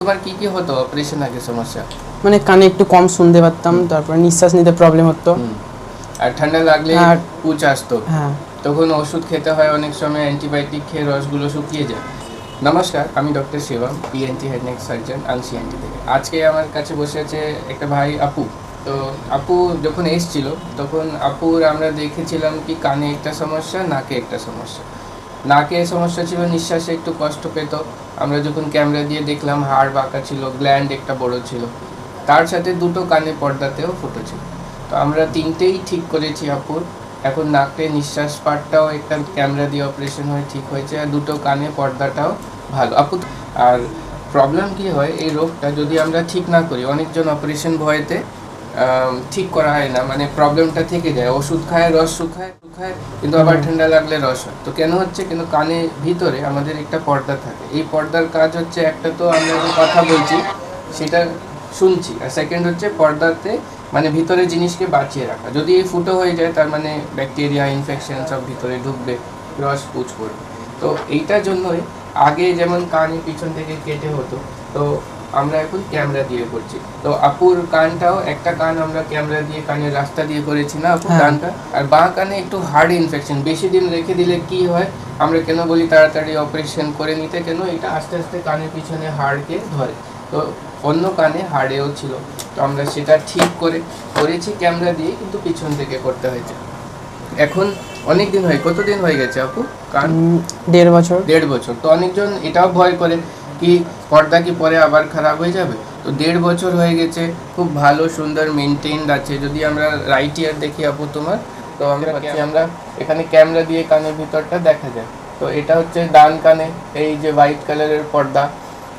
তোমার কি কি হতো অপারেশন আগে সমস্যা? মানে কানে একটু কম শুনতে পারতাম, তারপর নিঃশ্বাস নিতে প্রবলেম হতো। আর ঠান্ডা লাগলে আর পুচ আসতো। হ্যাঁ, তখন ওষুধ খেতে হয়, অনেক সময় অ্যান্টিবায়োটিক খেয়ে রসগুলো শুকিয়ে যায়। নমস্কার, আমি doctor Shivam, ENT head neck surgeon, আংশিয়ান্টি থেকে। আজকে আমার কাছে বসে আছে একটা ভাই আপু। তো আপু যখন এসছিল তখন আপুর আমরা দেখেছিলাম কি কানে একটা সমস্যা, নাকে একটা সমস্যা। নাকে সমস্যা ছিল, নিঃশ্বাসে একটু কষ্ট পেত। আমরা যখন ক্যামেরা দিয়ে দেখলাম হাড় বাঁকা ছিল, গ্ল্যান্ড একটা বড় ছিল, তার সাথে দুটো কানে পর্দাতেও ফুটো ছিল। তো আমরা তিনটেই ঠিক করেছি আপুর। এখন নাকে নিঃশ্বাস পার্টটাও একটা ক্যামেরা দিয়ে অপারেশন হয়ে ঠিক হয়েছে, আর দুটো কানে পর্দাটাও ভালো আপু। আর প্রবলেম কি হয়, এই রোগটা যদি আমরা ঠিক না করি, অনেকজন অপারেশন ভয়েতে ঠিক করা হয় না, মানে প্রবলেমটা থেকে যায়। ওষুধ খায়, রস শুকায়, কিন্তু আবার ঠান্ডা লাগলে রস হয়। তো কেন হচ্ছে? কিন্তু কানের ভিতরে আমাদের একটা পর্দা থাকে। এই পর্দার কাজ হচ্ছে, একটা তো আমরা যে কথা বলছি সেটা শুনছি, আর সেকেন্ড হচ্ছে পর্দাতে মানে ভিতরে জিনিসকে বাঁচিয়ে রাখা। যদি এই ফুটো হয়ে যায়, তার মানে ব্যাকটেরিয়া ইনফেকশন সব ভিতরে ঢুকবে, রস পুচ করবে। তো এইটার জন্যই আগে যেমন কানে পিছন থেকে কেটে হতো, তো আমরা এখন ক্যামেরা দিয়ে করছি। তো আপুর কানটাও একটা কান আমরা ক্যামেরা দিয়ে কানের রাস্তা দিয়ে করেছি না আপুর কানটা। আর বাঁ কানে একটু হার্ড ইনফেকশন, বেশি দিন রেখে দিলে কি হয়, আমরা কেন বলি তাড়াতাড়ি অপারেশন করে নিতে, কেন এটা আস্তে আস্তে কানের পিছনে হাড়কে ধরে। তো অন্য কানে হাড়েও ছিল, তো আমরা সেটা ঠিক করেছি ক্যামেরা দিয়ে, কিন্তু পিছন থেকে করতে হয়েছে। এখন অনেক দিন হয়ে, কতদিন হয়ে গেছে আপু কান? 1.5 বছর। 1.5 বছর। তো অনেকজন এটাও ভয় করে কি পর্দা কি পরে আবার খারাপ হয়ে যাবে। তো 1.5 বছর হয়ে গেছে, খুব ভালো সুন্দর মেনটেইনড আছে। যদি আমরা রাইট ইয়ার দেখি আপু তোমার, তো আমরা এখানে ক্যামেরা দিয়ে কানের ভিতরটা দেখা যায়। তো এটা হচ্ছে ডান কানে, এই যে হোয়াইট কালারের পর্দা।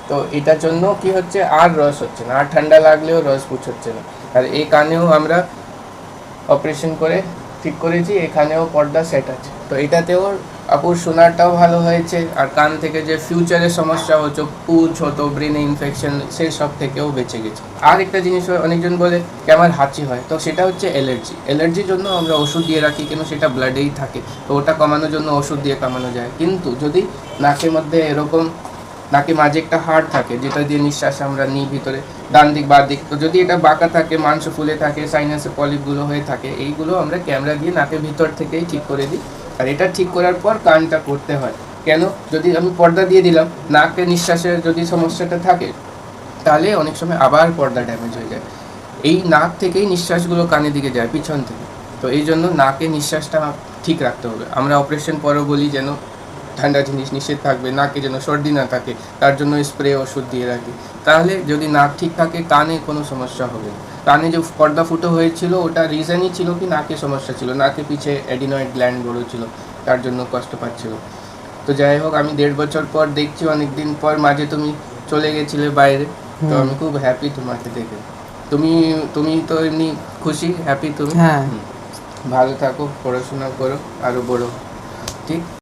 তো এটার জন্য কি হচ্ছে, আর রস হচ্ছে না, আর ঠান্ডা লাগলেও রস পুছ হচ্ছে না। আর এই কানেও আমরা অপারেশন করে ঠিক করেছি, এখানেও পর্দা সেট আছে। তো এটাতেও আপুর শোনারটাও ভালো হয়েছে, আর কান থেকে যে ফিউচারে সমস্যা হচ্ছে, পুচ হতো, ব্রেনে ইনফেকশন, সেই সব থেকেও বেঁচে গেছে। আর একটা জিনিস হয়, অনেকজন বলে কি আমার হাঁচি হয়, তো সেটা হচ্ছে অ্যালার্জির জন্য আমরা ওষুধ দিয়ে রাখি, কেন সেটা ব্লাডেই থাকে। তো ওটা কমানোর জন্য ওষুধ দিয়ে কমানো যায়। কিন্তু যদি নাকের মধ্যে এরকম, নাকে মাঝে একটা হাড় থাকে যেটা দিয়ে নিঃশ্বাস আমরা নিই ভিতরে, ডান দিক বা দিক, তো যদি এটা বাঁকা থাকে, মাংস ফুলে থাকে, সাইনাসে পলিপগুলো হয়ে থাকে, এইগুলো আমরা ক্যামেরা দিয়ে নাকের ভিতর থেকেই ঠিক করে দিই। আর এটা ঠিক করার পর কানটা করতে হয়। কেন? যদি আমি পর্দা দিয়ে দিলাম, নাকে নিঃশ্বাসের যদি সমস্যাটা থাকে, তাহলে অনেক সময় আবার পর্দা ড্যামেজ হয়ে যায়। এই নাক থেকেই নিঃশ্বাসগুলো কানের দিকে যায়, পিছন থেকে। তো এই জন্য নাকে নিঃশ্বাসটা ঠিক রাখতে হবে। আমরা অপারেশন পরও বলি যেন ঠান্ডা জিনিস নিষেধ থাকবে, নাকে যেন সর্দি না থাকে, তার জন্য স্প্রে ওষুধ দিয়ে রাখি। তাহলে যদি নাক ঠিক থাকে, কানে কোনো সমস্যা হবে না। কানে যে পর্দা ফুটো হয়েছিল, ওটা রিজনই ছিল কি নাকে সমস্যা ছিল, নাকে পিছে অ্যাডিনয়েড গ্ল্যান্ড বড় ছিল, তার জন্য কষ্ট পাচ্ছিল। তো যাই হোক, আমি 1.5 বছর পর দেখছি, অনেক দিন পর। মাঝে তুমি চলে গেছিলে বাইরে, তো আমি খুব হ্যাপি তোমাকে দেখে। তুমি তুমি তো এমনি খুশি, হ্যাপি তুমি? হ্যাঁ। ভালো থাকো, পড়াশোনা করো, আরো বড়। ঠিক।